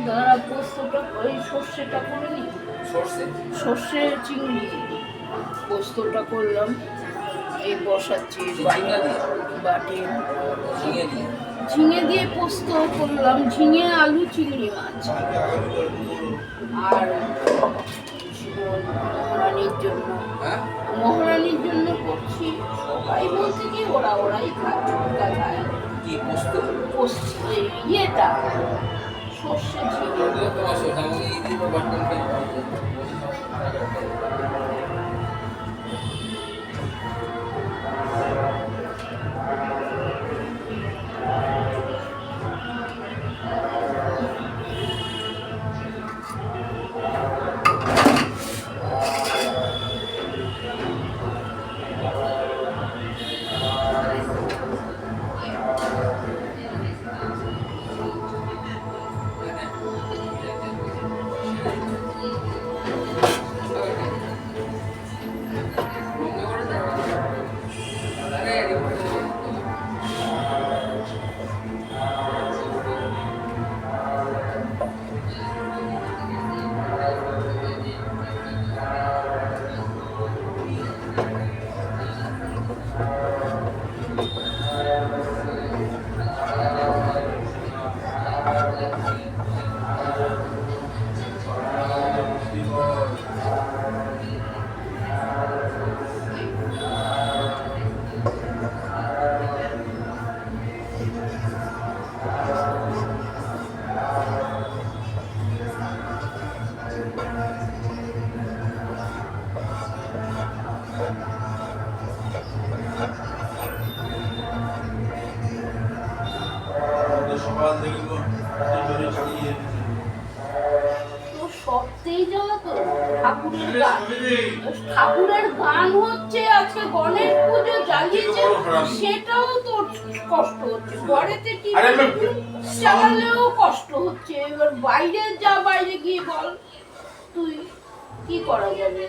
দাঁড়া পোস্তটা ওই সর্ষেটা করে নি, সর্ষে চিংড়ি পোস্তটা করলাম, এই বসাচ্ছি বাটে। ঝিঙে দিয়ে পোস্ত করলাম, ঝিঙে আলু চিংড়ি মাছ। আর মহারানীর জন্য করছি। সবাই বলতে কি ওরাই খায় ইয়েটা সর্ষে ঝিঙে। ঠাকুরের গান হচ্ছে, আজকে গণেশ পুজো জ্বালিয়েছে, সেটাও তোর কষ্ট হচ্ছে। ঘরেতে টিভি চালালেও কষ্ট হচ্ছে। এবার বাইরে গিয়ে বল তুই কি করা যাবে?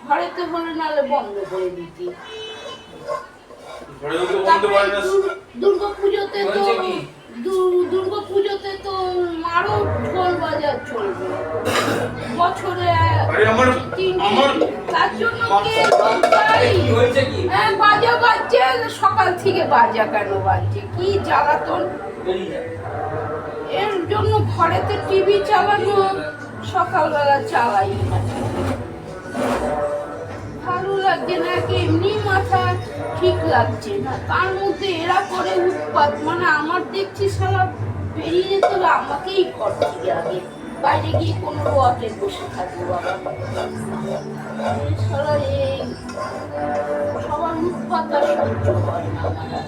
ঘরেতে বলে নালে বন্ধ করে দিতি। দুর্গা পুজোতে তো আরো ঢোল বাজার চলবে বছরে, তার জন্য বাজা বাজছে, সকাল থেকে বাজা কেন বাজছে, কি জ্বালাতন। এর জন্য ঘরেতে টিভি চালানো সকালবেলা চালাই না, ভালো লাগছে না, এমনি মাথা ঠিক লাগছে না। তার মধ্যে এরা করে উৎপাত, মানে আমার দেখছি সারা বেরিয়ে যেতে হবে, আমাকেই করছি আগে, বাইরে গিয়ে কোনো রোয়াতে বসে থাকবো বাবা। সারা এই সবার উৎপাত আর সহ্য হয় না আমার।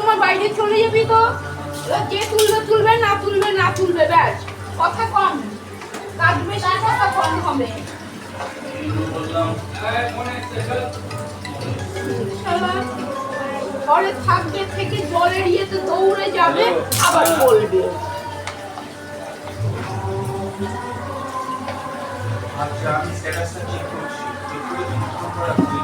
সময় বাইরে চলে যাবি তো, যে তুলবে তুলবে, না তুলবে না তুলবে, ব্যাস। কথা কম, কাজ বেশি, কথা কম হবে। ঘরে থাকবে, থেকে জলের ইয়েতে দৌড়ে যাবে, আবার বলবে। আচ্ছা, আমি স্ট্যাটাসটা চেক করছি, চেক করে ফোন করে রাখছি।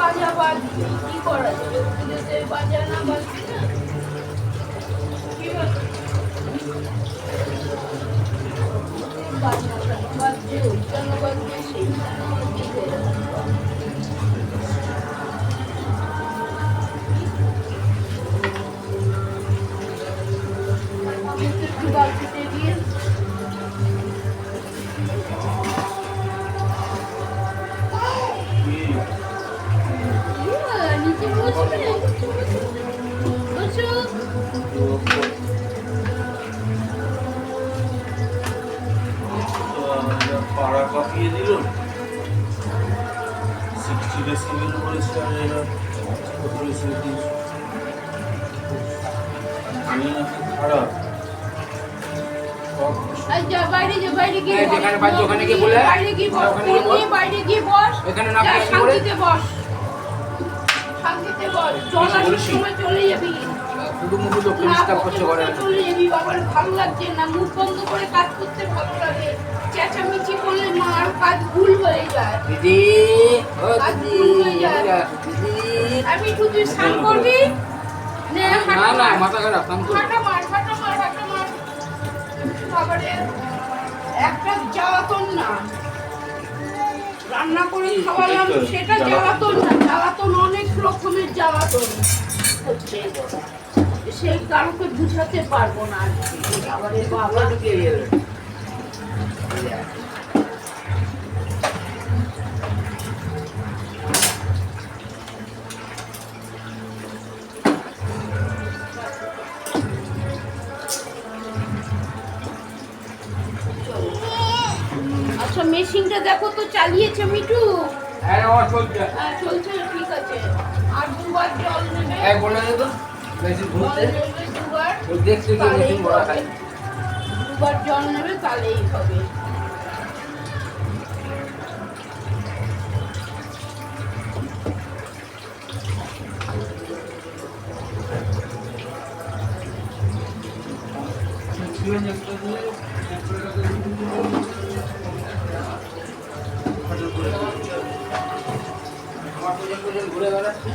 বাজা বাজবে, কি করা যাবে? পুজোতে বাজা না বাজবে না, কি হবে? বাজনা বাজছে, কেন বাজবে? সেই একটু বালতিতে দিয়ে নিচে বসবে, বসো। পাড়া কাঁপিয়ে দিল, 60 ডেসিবেল বলেছে, আর এরা কত ডেসিবেল দিয়েছে? খারাপ। যা বাইরে, যা বাইরে গিয়ে বস, যেখানে বাজছে ওখানে গিয়ে বলে, বাইরে গিয়ে বস, বাইরে গিয়ে বস, এখানে না যা, বসে শান্তিতে বস, শান্তিতে বস। জল আসার সময় চলে যাবি, শুধু মুখে লোককে ডিস্টার্ব করছে ঘরে। চলে যাবি। বাবার ভালো লাগছে না, মুখ বন্ধ করে কাজ করতে ভালো লাগে। চেঁচামেচি করলে মার কাজ ভুল হয়ে যায়। দিদি, ও কাজ দিদি, ভুল হয়ে যায়। দিদি। আমি তুই স্নান করবি? নে, না না, হাঁটা মাথা খারাপ, কাম করো। মার, হাঁটা মার। বাবারে, একটা জ্বালাতন না, রান্না করে খাওয়ালাম সেটা জ্বালাতন না, জ্বালাতন অনেক রকমের জ্বালাতন হচ্ছে, সেই কারোকে বুঝাতে পারবো না। বাবারে বাবা, ঢুকিয়ে গেল। আচ্ছা মেশিনটা দেখো তো, চালিয়েছে মিঠু? হ্যাঁ, আমার চলছে। হ্যাঁ চলছে, ঠিক আছে। আর দুবার জল নেবে, হ্যাঁ, বলে দে তো। বেশি জল ঘুরতে। নেবে দুবার, ও দেখতে গিয়ে তাহলেই মেশিন বড় হবে। খাই। দুবার জল নেবে তাহলেই হবে। আমার দুজন ঘুরে বেড়াচ্ছে।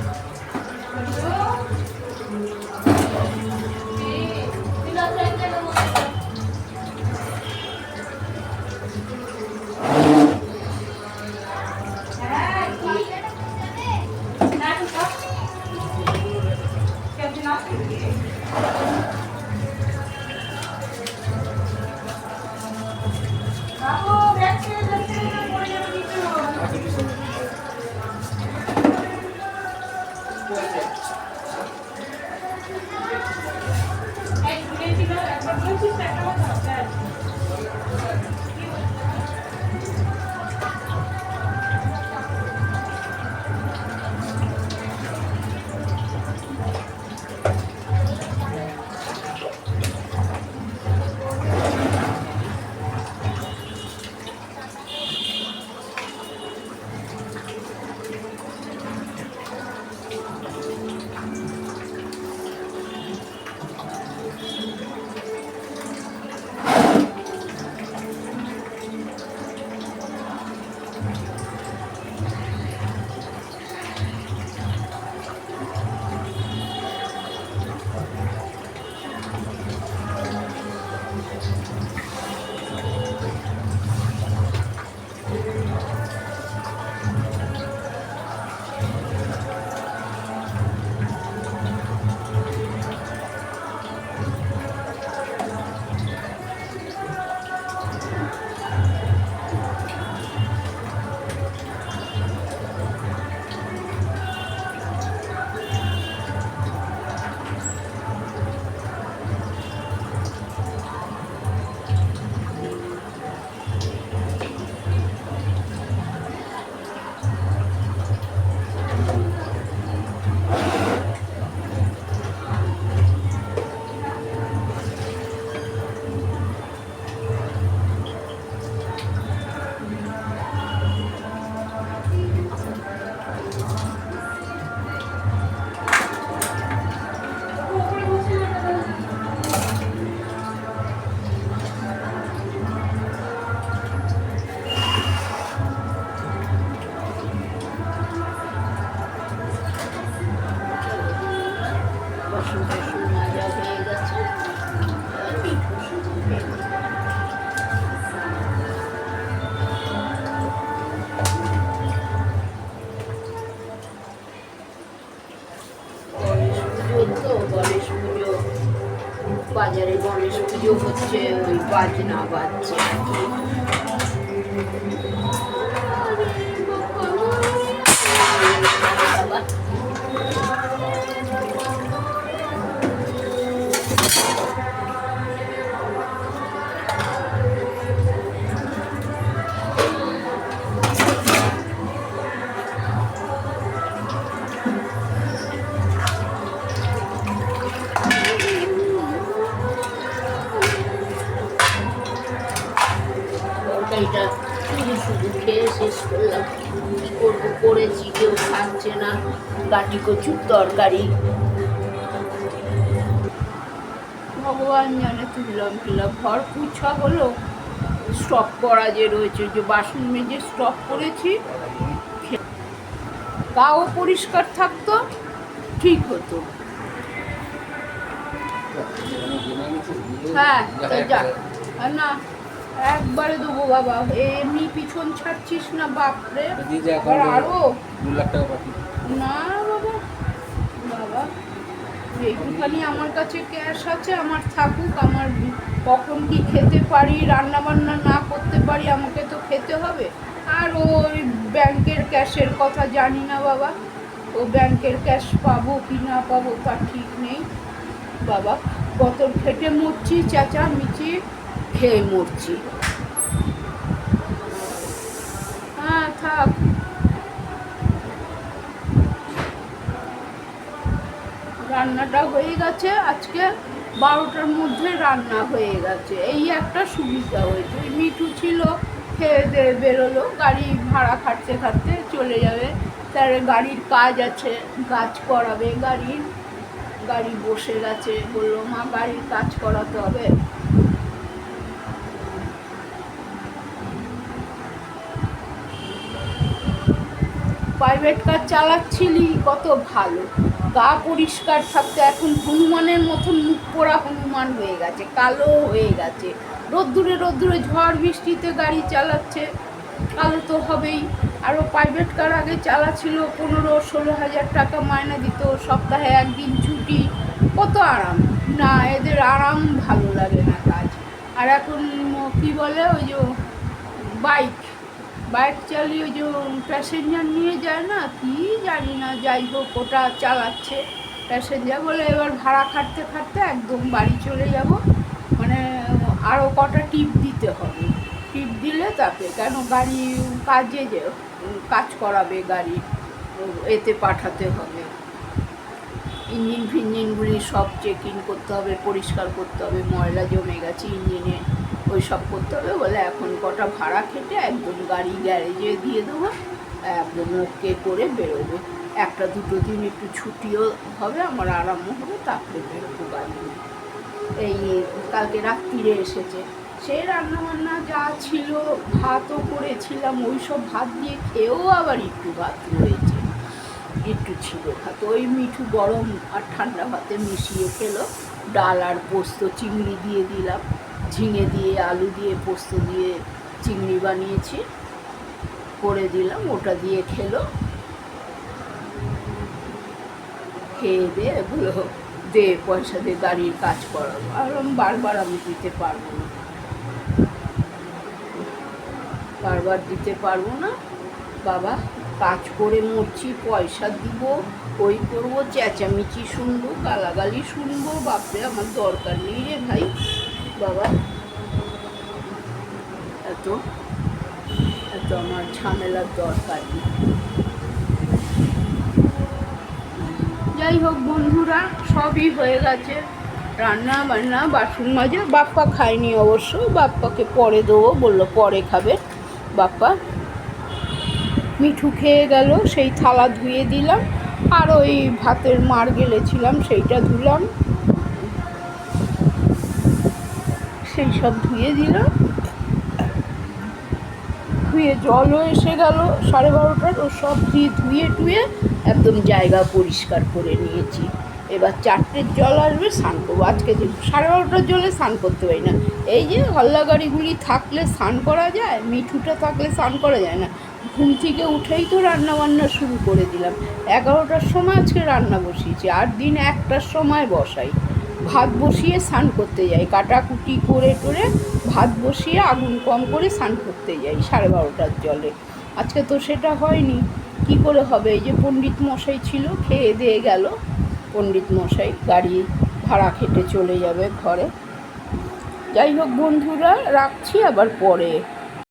একবার বাজারে গণেশ পুজো হচ্ছে, ওই বাজনা বাজছে। তরকারিটা শুধু শুধু খেয়ে শেষ করলাম। কি করবো, করেছি, কেউ খাচ্ছে না। গাটি কচুর তরকারি, ভগবান জানে তুললাম কিলাম। ঘর পুছা হলো, স্টক করা যে রয়েছে, যে বাসন মেজে স্টক করেছি, গাও পরিষ্কার থাকতো, ঠিক হতো। হ্যাঁ যাক না, একবারে দেবো বাবা, এমনি পিছন ছাড়ছিস না বাপরে। আরো 2 লাখ টাকা বাকি না বাবা, বাবা এইটুখানি আমার কাছে ক্যাশ আছে, আমার থাকুক। আমার কখন কি খেতে পারি, রান্না বান্না না করতে পারি, আমাকে তো খেতে হবে। আর ওই ব্যাংকের ক্যাশের কথা জানি না বাবা, ও ব্যাংকের ক্যাশ পাবো কি না পাবো তার ঠিক নেই বাবা। কত খেটে মরছি, চেঁচামেচি খেয়ে মরছি। হ্যাঁ থাক, রান্নাটা হয়ে গেছে, আজকে 12টার মধ্যে রান্না হয়ে গেছে, এই একটা সুবিধা হয়েছে। মিঠু ছিল, খেয়ে দিয়ে বেরোলো, গাড়ি ভাড়া খাটতে খাটতে চলে যাবে। তার গাড়ির কাজ আছে, কাজ করাবে গাড়ি বসে গেছে, বললো মা গাড়ির কাজ করাতে হবে। প্রাইভেট কার চালাচ্ছিলি কত ভালো, গা পরিষ্কার থাকতো। এখন হনুমানের মতন মুখ পোড়া হনুমান হয়ে গেছে, কালো হয়ে গেছে। রোদ্দুরে রোদ্দুরে ঝড় বৃষ্টিতে গাড়ি চালাচ্ছে, কালো তো হবেই। আরও প্রাইভেট কার আগে চালাচ্ছিল, 15-16 হাজার টাকা মাইনে দিত, সপ্তাহে একদিন ছুটি, কত আরাম। না, এদের আরাম ভালো লাগে না কাজ। আর এখন কি বলে, ওই যে বাইক চালিয়ে ওই যে প্যাসেঞ্জার নিয়ে যায় না, কি জানি না, যাই হোক ওটা চালাচ্ছে প্যাসেঞ্জার বলে। এবার ভাড়া খাটতে খাটতে একদম বাড়ি চলে যাব, মানে আরও কটা টিপ দিতে হবে। টিপ দিলে তাকে, কেন গাড়ি কাজে যে কাজ করাবে, গাড়ি এতে পাঠাতে হবে, ইঞ্জিন ফিঞ্জিনগুলি সব চেকিং করতে হবে, পরিষ্কার করতে হবে, ময়লা জমে গেছে ইঞ্জিনে, ওই সব করতে হবে বলে। এখন কটা ভাড়া খেটে একদম গাড়ি গ্যারেজে দিয়ে দেবো, একদম ওকে করে বেরোবে। 1-2 দিন একটু ছুটিও হবে, আমার আরামও হবে, তারপরে বেরোবো গাড়ি। এই কালকে রাত্রিরে এসেছে, সেই রান্নাবান্না যা ছিল, ভাতও করেছিলাম, ওই সব ভাত দিয়ে খেয়েও আবার একটু ভাত রয়েছে, একটু ছিল ভাত, ওই মিঠু গরম আর ঠান্ডা ভাতে মিশিয়ে খেলো। ডাল আর পোস্ত চিংড়ি দিয়ে দিলাম, ঝিঙে দিয়ে আলু দিয়ে পোস্ত দিয়ে চিংড়ি বানিয়েছি, করে দিলাম, ওটা দিয়ে খেলো। খেয়ে দিয়ে বলো দে পয়সা দিয়ে গাড়ির কাজ করাবো। আর বারবার আমি দিতে পারবো না, বারবার দিতে পারবো না বাবা। কাজ করে মরছি, পয়সা দিব, ওই করবো, চেঁচামেচি শুনবো, গালাগালি শুনবো, বাপরে আমার দরকার নেই রে ভাই বাবা, এত আমার ঝামেলার দরকার নেই। যাই হোক বন্ধুরা, সবই হয়ে গেছে, রান্না বান্না, বাসন মাজা। বাপ্পা খায়নি অবশ্য, বাপ্পাকে পরে দেবো, বললো পরে খাবে বাপ্পা। মিঠু খেয়ে গেল, সেই থালা ধুয়ে দিলাম, আর ওই ভাতের মার গেলেছিলাম সেইটা ধুলাম, সেই সব ধুয়ে দিলাম। ধুয়ে জলও এসে গেল 12:30টার, ও সব দিয়ে ধুয়ে টুয়ে একদম জায়গা পরিষ্কার করে নিয়েছি। এবার 4টের জল আসবে, স্নান করবো। আজকে 12:30টার জলে স্নান করতে পারি না, এই যে হল্লা গাড়িগুলি থাকলে স্নান করা যায়, মিঠুটা থাকলে স্নান করা যায় না। ঘুম থেকে উঠেই তো রান্না বান্না শুরু করে দিলাম, 11টার সময় আজকে রান্না বসিয়েছি, আর দিন 1টার সময় বসাই, ভাত বসিয়ে স্নান করতে যাই, কাটাকুটি করে টোরে ভাত বসিয়ে আগুন কম করে স্নান করতে যাই 12:30টার জলে। আজকে তো সেটা হয়নি, কি করে হবে? এই যে পণ্ডিত মশাই ছিল, খেয়ে দিয়ে গেল পণ্ডিত মশাই, গাড়ি ভাড়া খেটে চলে যাবে ঘরে। যাই হোক বন্ধুরা, রাখছি, আবার পরে